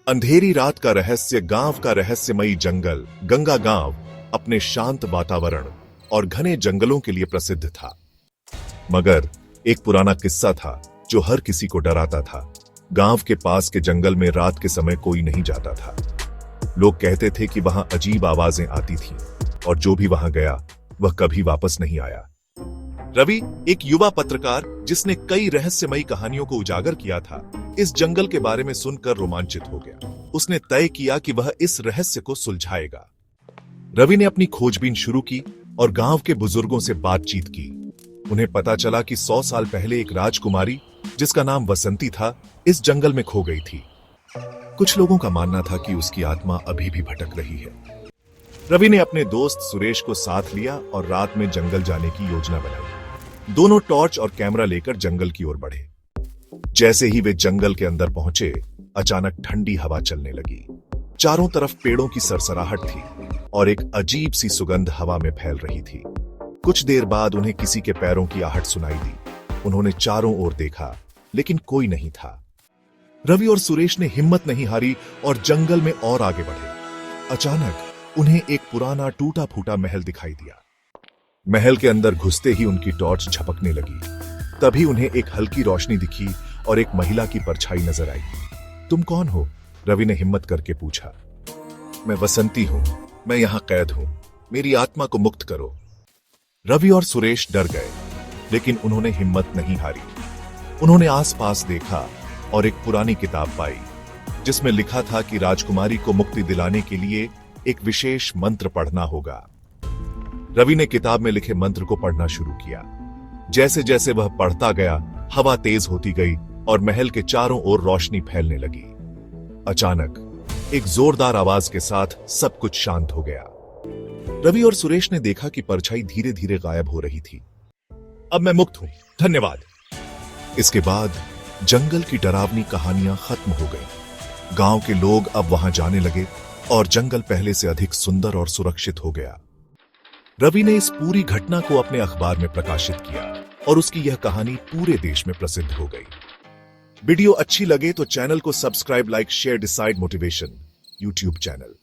अंधेरी रात का रहस्य, गांव का रहस्यमयी जंगल। गंगा गांव अपने शांत वातावरण और घने जंगलों के लिए प्रसिद्ध था। मगर एक पुराना किस्सा था जो हर किसी को डराता था। गांव के पास के जंगल में रात के समय कोई नहीं जाता था। लोग कहते थे कि वहां अजीब आवाजें आती थीं और जो भी वहां गया वह कभी वापस नहीं आया। रवि, एक युवा पत्रकार जिसने कई रहस्यमयी कहानियों को उजागर किया था, इस जंगल के बारे में सुनकर रोमांचित हो गया। उसने तय किया कि वह इस रहस्य को सुलझाएगा। रवि ने अपनी खोजबीन शुरू की और गांव के बुजुर्गों से बातचीत की। उन्हें पता चला कि 100 साल पहले एक राजकुमारी जिसका नाम वसंती था, इस जंगल में खो गई थी। कुछ लोगों का मानना था कि उसकी आत्मा अभी भी भटक रही है। रवि ने अपने दोस्त सुरेश को साथ लिया और रात में जंगल जाने की योजना बनाई। दोनों टॉर्च और कैमरा लेकर जंगल की ओर बढ़े। जैसे ही वे जंगल के अंदर पहुंचे, अचानक ठंडी हवा चलने लगी। चारों तरफ पेड़ों की सरसराहट थी और एक अजीब सी सुगंध हवा में फैल रही थी। कुछ देर बाद उन्हें किसी के पैरों की आहट सुनाई दी। उन्होंने चारों ओर देखा, लेकिन कोई नहीं था। रवि और सुरेश ने हिम्मत नहीं हारी और जंगल में और आगे बढ़े। अचानक उन्हें एक पुराना टूटा फूटा महल दिखाई दिया। महल के अंदर घुसते ही उनकी टॉर्च झपकने लगी। तभी उन्हें एक हल्की रोशनी दिखी और एक महिला की परछाई नजर आई। तुम कौन हो? रवि ने हिम्मत करके पूछा। मैं वसंती हूं, मैं यहां कैद हूं, मेरी आत्मा को मुक्त करो। रवि और सुरेश डर गए, लेकिन उन्होंने हिम्मत नहीं हारी। उन्होंने आसपास देखा और एक पुरानी किताब पाई जिसमें लिखा था कि राजकुमारी को मुक्ति दिलाने के लिए एक विशेष मंत्र पढ़ना होगा। रवि ने किताब में लिखे मंत्र को पढ़ना शुरू किया। जैसे जैसे वह पढ़ता गया, हवा तेज होती गई और महल के चारों ओर रोशनी फैलने लगी। अचानक एक जोरदार आवाज के साथ सब कुछ शांत हो गया। रवि और सुरेश ने देखा कि परछाई धीरे धीरे गायब हो रही थी। अब मैं मुक्त हूं, धन्यवाद। इसके बाद जंगल की डरावनी कहानियां खत्म हो गईं। गांव के लोग अब वहां जाने लगे और जंगल पहले से अधिक सुंदर और सुरक्षित हो गया। रवि ने इस पूरी घटना को अपने अखबार में प्रकाशित किया और उसकी यह कहानी पूरे देश में प्रसिद्ध हो गई। वीडियो अच्छी लगे तो चैनल को subscribe, like, share. Decide motivation YouTube channel.